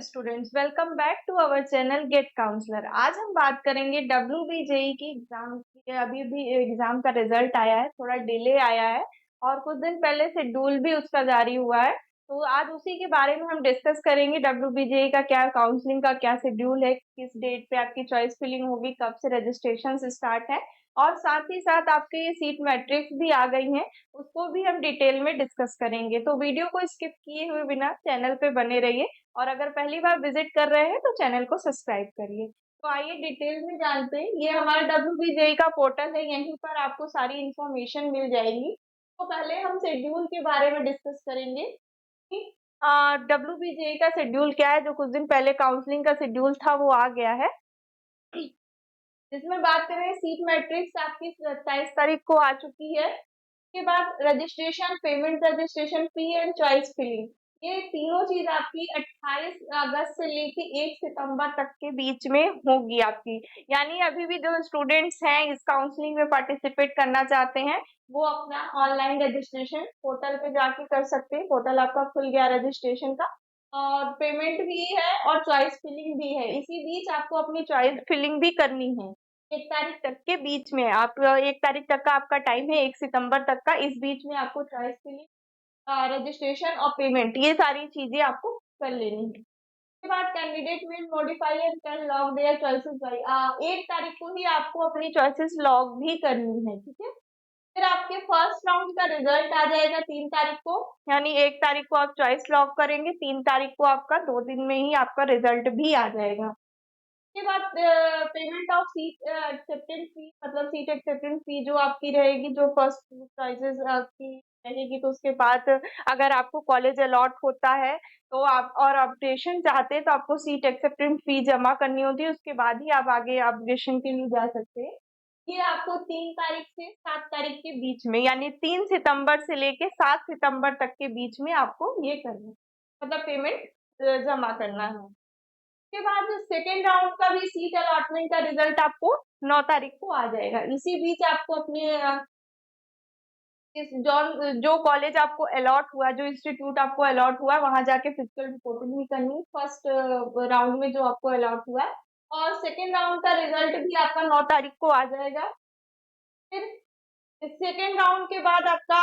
Students, welcome back to our channel get counsellor. आज हम बात करेंगे WBJE की एग्जाम की। अभी भी एग्जाम का रिजल्ट आया है, थोड़ा डिले आया है और कुछ दिन पहले शेड्यूल भी उसका जारी हुआ है। तो आज उसी के बारे में हम डिस्कस करेंगे। WBJE का क्या काउंसलिंग का क्या शेड्यूल है, किस डेट पे आपकी चॉइस फिलिंग होगी, कब से रजिस्ट्रेशन स्टार्ट है और साथ ही साथ आपके ये सीट मैट्रिक्स भी आ गई हैं, उसको भी हम डिटेल में डिस्कस करेंगे। तो वीडियो को स्किप किए हुए बिना चैनल पे बने रहिए और अगर पहली बार विजिट कर रहे हैं तो चैनल को सब्सक्राइब करिए। तो आइए डिटेल में जानते हैं। ये हमारा WBJE का पोर्टल है, यहीं पर आपको सारी इंफॉर्मेशन मिल जाएगी। तो पहले हम शेड्यूल के बारे में डिस्कस करेंगे कि WBJE का शेड्यूल क्या है। जो कुछ दिन पहले काउंसलिंग का शेड्यूल था वो आ गया है, जिसमें बात करें सीट मैट्रिक्स आपकी 27 तारीख को आ चुकी है। उसके बाद registration, payment, registration fee and choice filling, ये तीनों चीज आपकी 28 अगस्त से लेके 1 सितंबर तक के बीच में होगी आपकी। यानी अभी भी जो स्टूडेंट्स हैं इस काउंसलिंग में पार्टिसिपेट करना चाहते हैं वो अपना ऑनलाइन रजिस्ट्रेशन पोर्टल पे जाके कर सकते हैं। पोर्टल आपका खुल गया रजिस्ट्रेशन का, और पेमेंट भी है और चॉइस फिलिंग भी है। इसी बीच आपको अपनी चॉइस फिलिंग भी करनी है। 1 तारीख तक के बीच में आप 1 तारीख तक का आपका टाइम है, 1 सितंबर तक का। इस बीच में आपको चॉइस फिलिंग, रजिस्ट्रेशन और पेमेंट, ये सारी चीजें आपको कर लेनी है। उसके बाद candidate will modify and can log their choices by 1 तारीख को ही आपको अपनी चॉइसेस लॉग भी करनी है, ठीक है। फिर आपके फर्स्ट राउंड का रिजल्ट आ जाएगा 3 तारीख को। यानी 1 तारीख को आप चॉइस लॉग करेंगे, 3 तारीख को आपका 2 दिन में ही आपका रिजल्ट भी आ जाएगा। उसके बाद पेमेंट ऑफ सीट एक्सेप्टेंस फी, मतलब सीट एक्सेप्टेंस फी जो आपकी रहेगी, जो फर्स्ट चॉइसेस आपकी रहेगी, तो उसके बाद अगर आपको कॉलेज अलॉट होता है तो आप और अपडेशन चाहते हैं तो आपको सीट एक्सेप्टेंस फी जमा करनी होती है। उसके बाद ही आप आगे अपडेशन के लिए जा सकते हैं। ये आपको 3 तारीख से 7 तारीख के बीच में, यानी 3 सितंबर से लेके 7 सितंबर तक के बीच में आपको ये करना है, मतलब पेमेंट जमा करना है। उसके बाद सेकेंड राउंड का भी सीट अलॉटमेंट का रिजल्ट आपको 9 तारीख को आ जाएगा। इसी बीच आपको अपने जो कॉलेज आपको अलॉट हुआ, जो इंस्टीट्यूट आपको अलॉट हुआ, वहां जाके फिजिकल रिपोर्टिंग भी करनी, फर्स्ट राउंड में जो आपको अलॉट हुआ है। और सेकेंड राउंड का रिजल्ट भी आपका 9 तारीख को आ जाएगा। फिर सेकेंड राउंड के बाद आपका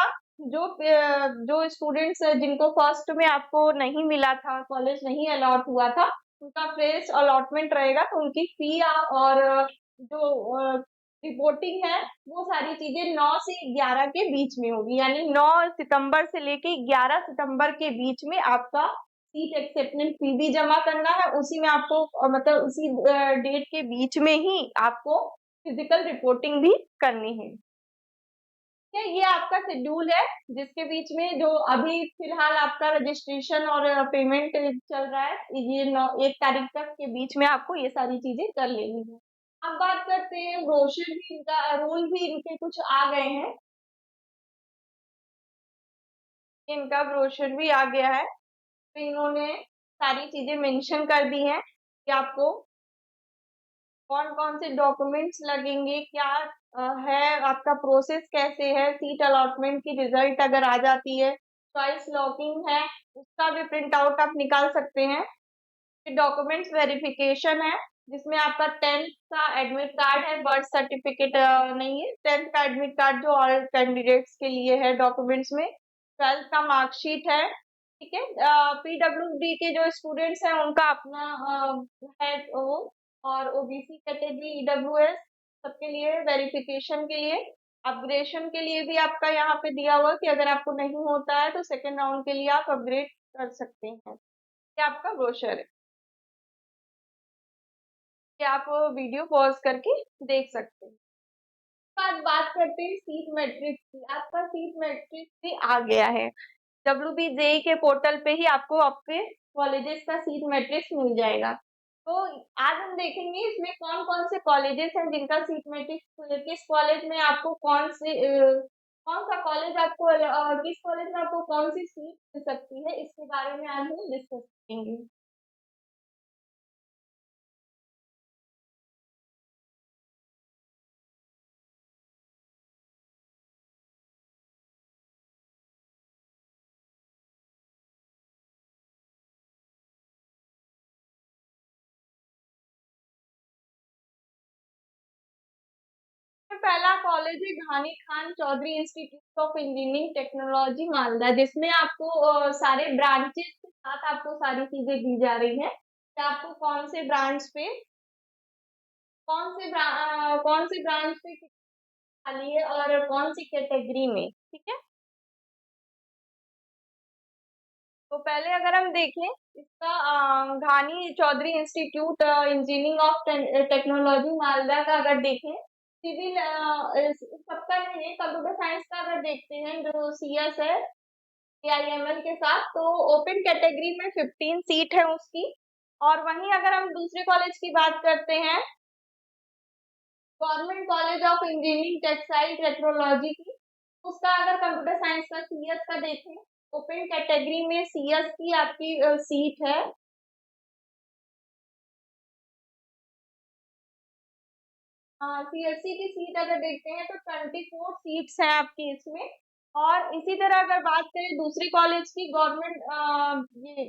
जो स्टूडेंट्स जिनको फर्स्ट में आपको नहीं मिला था, कॉलेज नहीं अलॉट हुआ था, उनका फ्रेश अलॉटमेंट रहेगा, तो उनकी फी और जो रिपोर्टिंग है वो सारी चीजें 9 से 11 के बीच में होगी। यानी 9 सितंबर से लेके 11 सितंबर के बीच में आपका सीट एक्सेप्टेंस फी भी जमा करना है। उसी में आपको मतलब उसी डेट के बीच में ही आपको फिजिकल रिपोर्टिंग भी करनी है। ये आपका शेड्यूल है, जिसके बीच में जो अभी फिलहाल आपका रजिस्ट्रेशन और पेमेंट चल रहा है, ये 1 तारीख तक के बीच में आपको ये सारी चीजें कर लेनी है। अब बात करते हैं ब्रोशर भी, इनका रूल भी इनके कुछ आ गए हैं। इनका ब्रोशर भी आ गया है, तो इन्होंने सारी चीजें मेंशन कर दी हैं कि आपको कौन कौन से डॉक्यूमेंट्स लगेंगे, क्या है आपका प्रोसेस, कैसे है। सीट अलॉटमेंट की रिजल्ट अगर आ जाती है, चॉइस लॉकिंग है, उसका भी प्रिंट आउट आप निकाल सकते हैं। फिर डॉक्यूमेंट्स वेरिफिकेशन है, जिसमें आपका 10th का एडमिट कार्ड है, बर्थ सर्टिफिकेट नहीं है। 10th का एडमिट कार्ड जो ऑल कैंडिडेट्स के लिए है डॉक्यूमेंट्स में। 12th का मार्कशीट है, ठीक है। PWD के जो स्टूडेंट्स हैं उनका अपना है वो, और OBC कैटेगरी, EWS, सबके लिए वेरिफिकेशन के लिए। अपग्रेडेशन के लिए भी आपका यहाँ पे दिया हुआ कि अगर आपको नहीं होता है तो सेकेंड राउंड के लिए आप अपग्रेड कर सकते हैं। ये आपका ब्रोशर है, कि आप वीडियो पॉज करके देख सकते हैं। बाद बात करते हैं सीट मैट्रिक्स की। आपका सीट मैट्रिक्स भी आ गया है, WBJE के पोर्टल पे ही आपको आपके कॉलेजेस का सीट मैट्रिक्स मिल जाएगा। तो आज हम देखेंगे इसमें कौन कौन से कॉलेजेस हैं जिनका सीट मैट्रिक्स, किस कॉलेज में आपको कौन सा कॉलेज आपको किस कॉलेज में आपको कौन सी सीट मिल सकती है, इसके बारे में आज हम डिस्कस करेंगे। पहला कॉलेज है Ghani Khan Choudhury institute of engineering technology Malda, जिसमें आपको सारे ब्रांचेस के साथ आपको सारी चीजें दी जा रही है कि आपको कौन से ब्रांच पे कौन से ब्रांच पे खाली है और कौन सी कैटेगरी में, ठीक है। तो पहले अगर हम देखें इसका Ghani Choudhury institute engineering of technology Malda का अगर देखें, सिविल सबका नहीं है, कंप्यूटर साइंस का अगर देखते हैं जो सीएस है एआईएमएल के साथ, तो ओपन कैटेगरी में 15 सीट है उसकी। और वहीं अगर हम दूसरे कॉलेज की बात करते हैं, government college of engineering textile technology की, उसका अगर कंप्यूटर साइंस का सीएस का देखें, ओपन कैटेगरी में सीएस की आपकी सीट है सीएससी की सीट अगर देखते हैं तो 24 सीट्स हैं आपकी इसमें। और इसी तरह अगर बात करें दूसरी कॉलेज की, गवर्नमेंट ये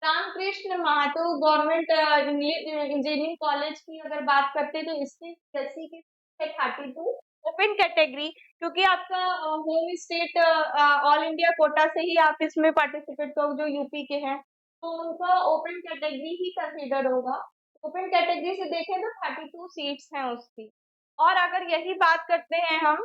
Ramkrishna Mahato government engineering college की अगर बात करते हैं तो इसकी सीएससी की 32 ओपन कैटेगरी, क्योंकि आपका home state all India quota से ही आप इसमें पार्टिसिपेट करो जो यूपी के हैं, तो उनका ओपन कैटेगरी ही कंसीडर होगा। ओपन कैटेगरी से देखें तो 32 सीट्स हैं उसकी। और अगर यही बात करते हैं हम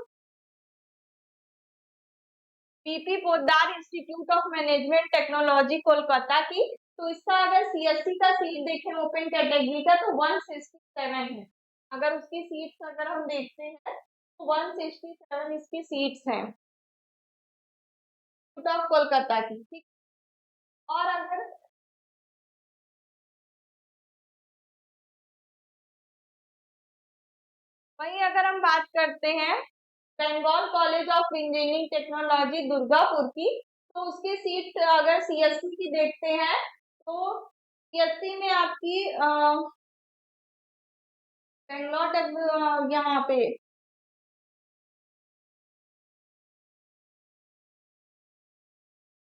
PP Poddar institute of management technology Kolkata की, तो इसका अगर सीएससी का सीट देखें ओपन कैटेगरी का तो 167 है। अगर उसकी सीट्स अगर हम देखते हैं तो 167 इसकी सीट्स हैं ऑफ कोलकाता की, ठीक। और अगर वहीं अगर हम बात करते हैं Bengal college of engineering technology Durgapur की, तो उसकी सीट अगर सीएससी की देखते हैं तो सीएससी में आपकी बेंगलोर यहाँ पे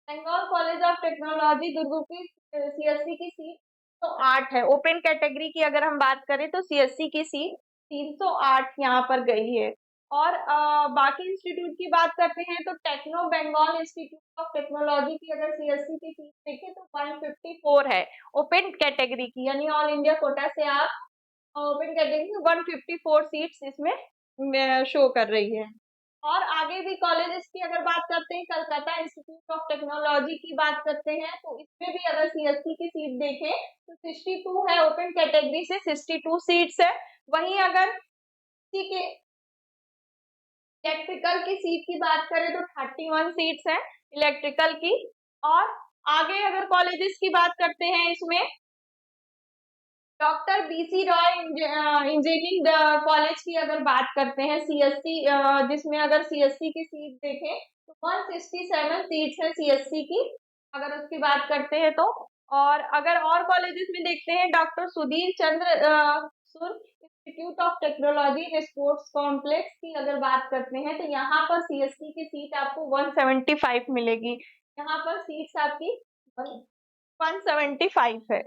बंगाल कॉलेज ऑफ टेक्नोलॉजी दुर्ग की सीएससी की सीट तो 8 है। ओपन कैटेगरी की अगर हम बात करें तो सीएससी की सीट 308 यहाँ पर गई है। और बाकी इंस्टीट्यूट की बात करते हैं तो techno Bengal institute of technology की अगर सीएससी की सीट देखें तो 154 है ओपन कैटेगरी की, यानी ऑल इंडिया कोटा से आप ओपन कैटेगरी में 154 सीट्स इसमें शो कर रही है। और आगे भी कॉलेजेस की अगर बात करते हैं, कलकत्ता इंस्टीट्यूट ऑफ टेक्नोलॉजी की बात करते हैं तो इसमें भी अगर सीएससी की सीट देखें तो 62 है ओपन कैटेगरी से, 62 सीट्स है। वहीं अगर किसी के इलेक्ट्रिकल की सीट की बात करें तो 31 सीट्स है इलेक्ट्रिकल की। और आगे अगर कॉलेजेस की बात करते हैं इसमें doctor BC Roy engineering college की अगर बात करते हैं सीएससी, जिसमें अगर सीएससी की सीट देखें तो 167 सीट्स है सीएससी की अगर उसकी बात करते हैं तो। और अगर और कॉलेजेस में देखते हैं डॉक्टर सुधीर चंद्र सुर institute of technology in sports complex की अगर बात करते हैं तो यहाँ पर सीएससी की सीट आपको 175 मिलेगी। यहाँ पर सीट्स आपकी 175 है।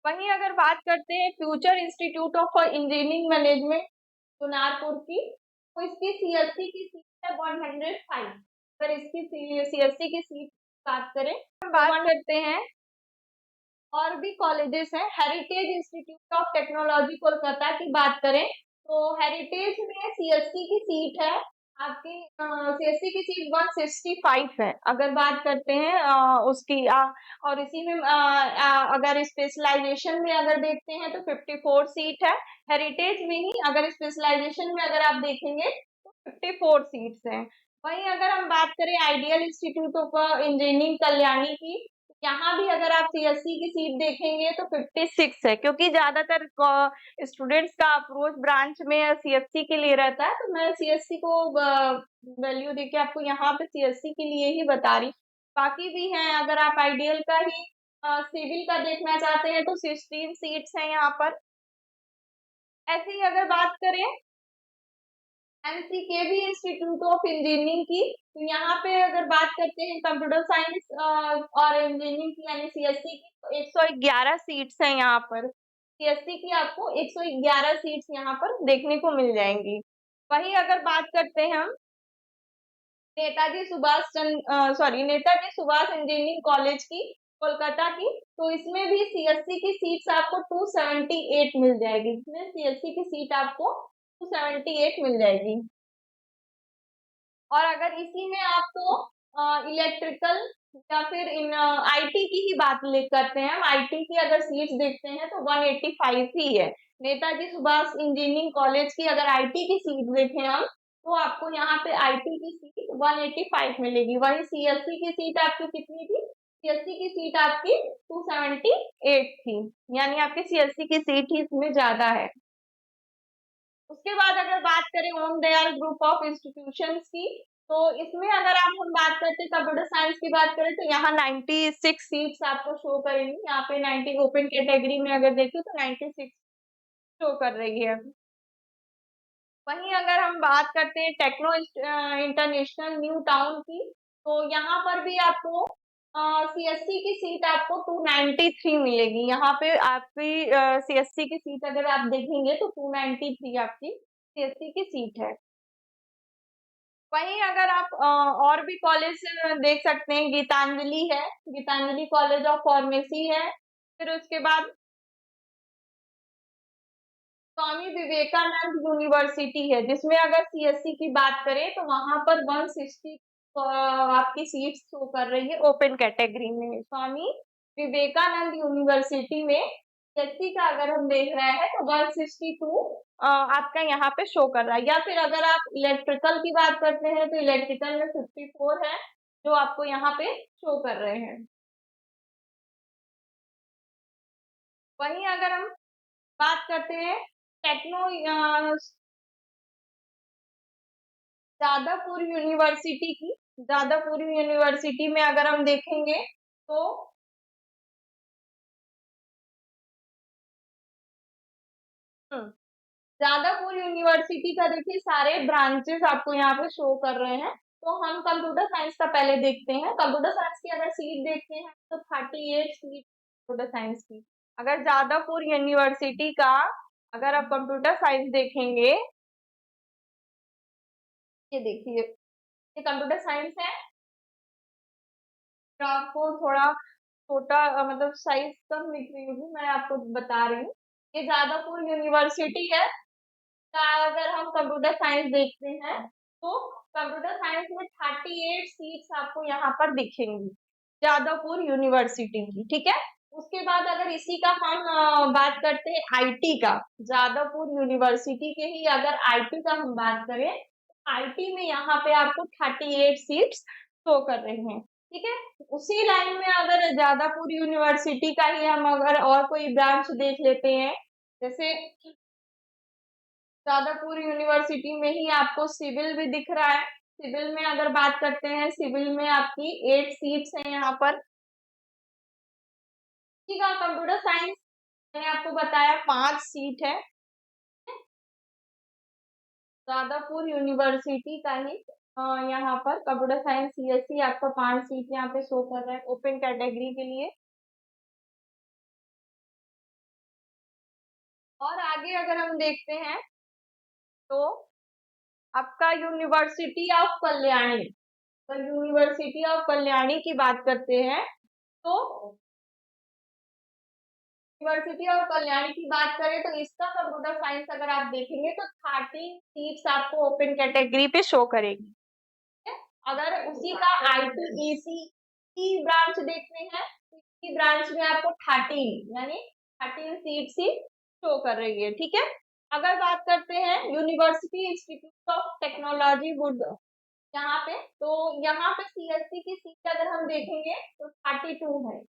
वहीं अगर बात करते हैं future institute of engineering management Sunarpur की, तो इसकी सीएससी की सीट है 105। अगर इसकी सीएससी की सीट बात करें, हम बात करते हैं और भी कॉलेजेस हैं। Heritage institute of technology Kolkata की बात करें तो हेरिटेज में सीएससी की सीट है आपकी सीएससी की सीट 165 है अगर बात करते हैं उसकी और इसी में अगर स्पेशलाइजेशन में अगर देखते हैं तो 54 सीट है। हेरिटेज में ही अगर स्पेशलाइजेशन में अगर आप देखेंगे तो 54 सीट्स हैं। वहीं अगर हम बात करें ideal institute of engineering Kalyani की, यहाँ भी अगर आप सीएससी की सीट देखेंगे तो 56 है, क्योंकि ज्यादातर स्टूडेंट्स का अप्रोच ब्रांच में सीएससी के लिए रहता है, तो मैं सीएससी को वैल्यू देके आपको यहाँ पे सीएससी के लिए ही बता रही। बाकी भी हैं, अगर आप आइडियल का ही सिविल का देखना चाहते हैं तो 16 सीट्स हैं यहाँ पर। ऐसे ही अगर बात करें एमसीकेवी इंस्टीट्यूट ऑफ इंजीनियरिंग की, तो यहाँ पे अगर बात करते हैं कंप्यूटर साइंस और इंजीनियरिंग की यानी सीएससी की, तो 111 सीट्स हैं यहाँ पर। सीएससी की आपको 111 सीट्स यहाँ पर देखने को मिल जाएंगी। वही अगर बात करते हैं हम नेताजी सुभाष इंजीनियरिंग कॉलेज की, कोलकाता की, तो इसमें भी सीएससी की सीट्स आपको 278 मिल जाएगी। इसमें सीएससी की सीट आपको 278 मिल जाएगी। और अगर इसी में आपको इलेक्ट्रिकल या फिर इन आईटी की ही बात ले करते हैं, हम आईटी की अगर सीट्स देखते हैं तो 185 ही है। नेताजी सुभाष इंजीनियरिंग कॉलेज की अगर आईटी की सीट देखें हम, तो आपको यहाँ पे आईटी की सीट 185 मिलेगी। वही सीएससी की सीट आपकी कितनी थी? सीएससी की सीट आपकी 278 थी, यानी आपकी सीएससी की सीट ही इसमें ज्यादा है। उसके बाद अगर बात करें ओम दयाल ग्रुप ऑफ इंस्टीट्यूशंस की, तो इसमें अगर आप हम बात करते हैं कंप्यूटर साइंस की बात करें तो यहाँ 96 सीट्स आपको शो करेंगी। यहाँ पे 90 ओपन कैटेगरी में अगर देखें तो 96 शो कर रही है। वहीं अगर हम बात करते हैं टेक्नो इंटरनेशनल न्यू टाउन की, तो यहाँ पर भी आपको सीएससी की सीट आपको 293 मिलेगी। यहाँ पे आपकी सीएससी की सीट अगर आप देखेंगे तो 293 आपकी सीएससी की सीट है। वहीं अगर आप और भी कॉलेज देख सकते हैं, गीतांजलि है, गीतांजलि कॉलेज ऑफ फार्मेसी है। फिर उसके बाद स्वामी विवेकानंद यूनिवर्सिटी है, जिसमें अगर सीएससी की बात करें तो वहां पर 160 आपकी सीट शो कर रही है ओपन कैटेगरी में। स्वामी विवेकानंद यूनिवर्सिटी में सीएससी का अगर हम देख रहे हैं तो 162 आपका यहाँ पे शो कर रहा है। या फिर अगर आप इलेक्ट्रिकल की बात करते हैं तो इलेक्ट्रिकल में 54 है जो आपको यहाँ पे शो कर रहे हैं। वहीं अगर हम बात करते हैं टेक्नो जादवपुर यूनिवर्सिटी की, जादवपुर यूनिवर्सिटी में अगर हम देखेंगे तो जादवपुर यूनिवर्सिटी का देखिए सारे ब्रांचेस आपको यहाँ पे शो कर रहे हैं। तो हम कंप्यूटर साइंस का पहले देखते हैं। कंप्यूटर साइंस की अगर सीट देखते हैं तो 38 सीट कंप्यूटर साइंस की। अगर जादवपुर यूनिवर्सिटी का अगर आप कंप्यूटर साइंस देखेंगे, ये देखिए ये कंप्यूटर साइंस है, तो आपको थोड़ा छोटा मतलब साइज कम दिख रही होगी, मैं आपको बता रही हूँ। ये जादवपुर यूनिवर्सिटी है का अगर हम कंप्यूटर साइंस देखते हैं तो कंप्यूटर साइंस में 38 सीट्स आपको यहाँ पर दिखेंगी जादवपुर यूनिवर्सिटी की, ठीक है। उसके बाद अगर इसी का हम बात करते हैं आईटी का, जादवपुर यूनिवर्सिटी के ही अगर आईटी का हम बात करें, आईटी में यहाँ पे आपको 38 सीट्स शो कर रहे हैं, ठीक है। उसी लाइन में अगर जादवपुर यूनिवर्सिटी का ही हम अगर और कोई ब्रांच देख लेते हैं, जैसे जादवपुर यूनिवर्सिटी में ही आपको सिविल भी दिख रहा है। सिविल में अगर बात करते हैं, सिविल में आपकी 8 सीट्स हैं यहाँ पर, ठीक है। कंप्यूटर साइंस मैंने आपको बताया 5 सीट है। जादवपुर यूनिवर्सिटी का ही यहाँ पर कंप्यूटर साइंस सीएससी आपका 5 सीट यहाँ पे शो कर रहा है ओपन कैटेगरी के लिए। और आगे अगर हम देखते हैं तो आपका यूनिवर्सिटी ऑफ कल्याणी, तो यूनिवर्सिटी ऑफ कल्याणी की बात करते हैं तो यूनिवर्सिटी ऑफ कल्याणी की बात करें तो इसका कंप्यूटर साइंस अगर आप देखेंगे तो 13 सीट्स आपको ओपन कैटेगरी पे शो करेगी, ठीक है? अगर उसी का आईटीईसी की ब्रांच देखते हैं तो इसकी ब्रांच में आपको 13 यानी 13 सीट्स ही शो कर रही है, ठीक है। अगर बात करते हैं university institute of technology would, यहाँ पे तो यहाँ पे सीएससी की सीट अगर हम देखेंगे तो 32 है।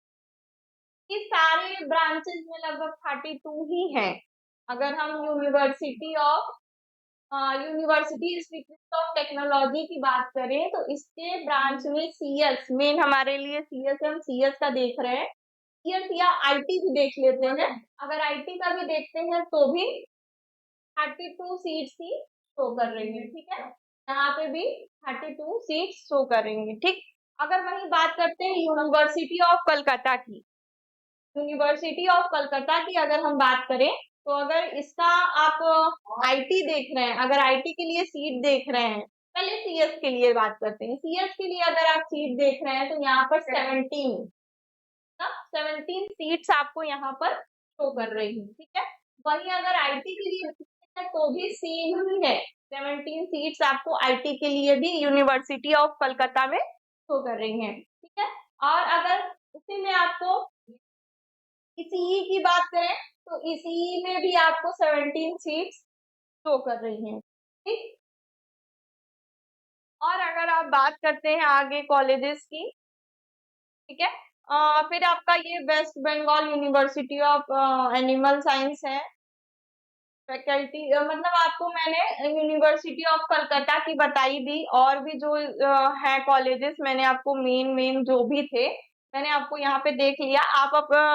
ये सारे ब्रांचेस में लगभग 32 ही हैं। अगर हम यूनिवर्सिटी इंस्टीट्यूट ऑफ टेक्नोलॉजी की बात करें तो इसके ब्रांच में सीएस, मेन हमारे लिए सीएस, हम सीएस का देख रहे हैं। सीएस या आईटी भी देख लेते हैं, अगर आईटी का भी देखते हैं तो भी 32 सीट्स ही शो कर रही है, ठीक है। यहाँ पे भी 32 सीट्स शो करेंगे, ठीक। अगर वही बात करते हैं यूनिवर्सिटी ऑफ कलकत्ता की, यूनिवर्सिटी ऑफ कलकत्ता की अगर हम बात करें, तो अगर इसका आप आईटी देख रहे हैं, अगर आईटी के लिए सीट देख रहे हैं, पहले सीएस के लिए बात करते हैं। सीएस के लिए अगर आप सीट देख रहे हैं तो यहाँ पर 17 सीट्स आपको यहाँ पर शो कर रही है, ठीक है। वहीं अगर आईटी के लिए है तो भी सेम ही है, 17 सीट्स आपको आईटी के लिए भी यूनिवर्सिटी ऑफ कलकत्ता में शो कर रही हैं, ठीक है। और अगर उसी में आपको ईसीई की बात करें तो ईसीई में भी आपको 17 सीट्स शो कर रही हैं, ठीक। और अगर आप बात करते हैं आगे कॉलेजेस की, ठीक है, फिर आपका ये west Bengal university of animal science है। फैकल्टी मतलब आपको मैंने यूनिवर्सिटी ऑफ कलकत्ता की बताई दी, और भी जो है कॉलेजेस मैंने आपको मेन मेन जो भी थे मैंने आपको यहाँ पे देख लिया। आप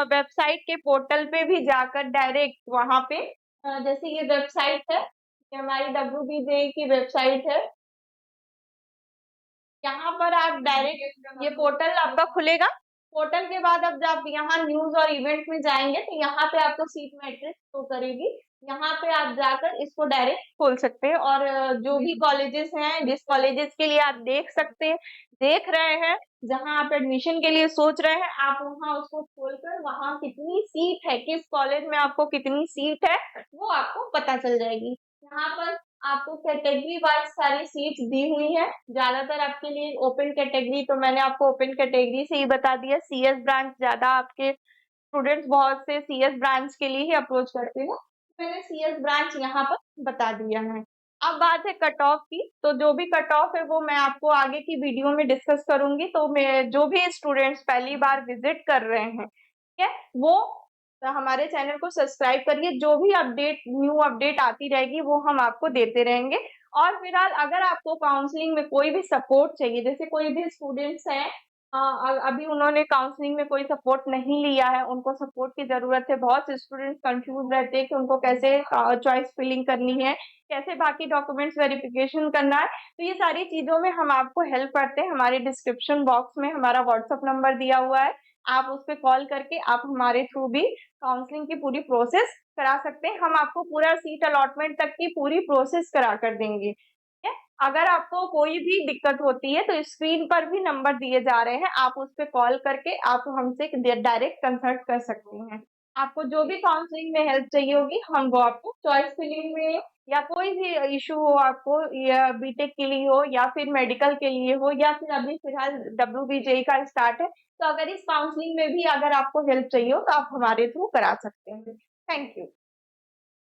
वेबसाइट के पोर्टल पे भी जाकर डायरेक्ट वहां पे जैसे ये वेबसाइट है, ये हमारी WBJ की वेबसाइट है, यहाँ पर आप डायरेक्ट ये पोर्टल आपका खुलेगा। पोर्टल के बाद अब जब यहाँ न्यूज और इवेंट में जाएंगे तो यहाँ पे आपको सीट मैट्रिक्स शो करेगी, यहाँ पे आप जाकर इसको डायरेक्ट खोल सकते हैं। और जो भी कॉलेजेस हैं, जिस कॉलेजेस के लिए आप देख रहे हैं, जहाँ आप एडमिशन के लिए सोच रहे हैं, आप वहाँ उसको खोलकर वहाँ कितनी सीट है, किस कॉलेज में आपको कितनी सीट है, वो आपको पता चल जाएगी। यहाँ पर आपको कैटेगरी वाइज सारी सीट्स दी हुई है। ज्यादातर आपके लिए ओपन कैटेगरी, तो मैंने आपको ओपन कैटेगरी से ही बता दिया। सीएस ब्रांच ज्यादा आपके स्टूडेंट्स बहुत से सीएस ब्रांच के लिए ही अप्रोच करते हैं, मैंने सीएस ब्रांच यहाँ पर बता दिया है। अब बात है कट ऑफ की, तो जो भी कट ऑफ है वो मैं आपको आगे की वीडियो में डिस्कस करूंगी। तो मैं जो भी स्टूडेंट्स पहली बार विजिट कर रहे हैं, ठीक है, वो हमारे चैनल को सब्सक्राइब करिए, जो भी न्यू अपडेट आती रहेगी वो हम आपको देते रहेंगे। और फिलहाल अगर आपको काउंसलिंग में कोई भी सपोर्ट चाहिए, जैसे कोई भी स्टूडेंट्स हैं अभी उन्होंने काउंसलिंग में कोई सपोर्ट नहीं लिया है, उनको सपोर्ट की जरूरत है। बहुत से स्टूडेंट्स कंफ्यूज रहते हैं कि उनको कैसे चॉइस फिलिंग करनी है, कैसे बाकी डॉक्यूमेंट्स वेरिफिकेशन करना है, तो ये सारी चीजों में हम आपको हेल्प करते हैं। हमारे डिस्क्रिप्शन बॉक्स में हमारा व्हाट्सएप नंबर दिया हुआ है, आप उस पर कॉल करके आप हमारे थ्रू भी काउंसलिंग की पूरी प्रोसेस करा सकते हैं। हम आपको पूरा सीट अलॉटमेंट तक की पूरी प्रोसेस करा कर देंगे, ठीक है। अगर आपको कोई भी दिक्कत होती है तो स्क्रीन पर भी नंबर दिए जा रहे हैं, आप उस पर कॉल करके आप हमसे डायरेक्ट कंसल्ट कर सकते हैं। आपको जो भी काउंसलिंग में हेल्प चाहिए होगी हम वो आपको चॉइस फिलिंग में, या कोई भी इशू हो आपको, या बीटेक के लिए हो या फिर मेडिकल के लिए हो, या फिर अभी फिलहाल WBJ का स्टार्ट है, तो अगर इस काउंसलिंग में भी अगर आपको हेल्प चाहिए हो तो आप हमारे थ्रू करा सकते हैं। Thank you.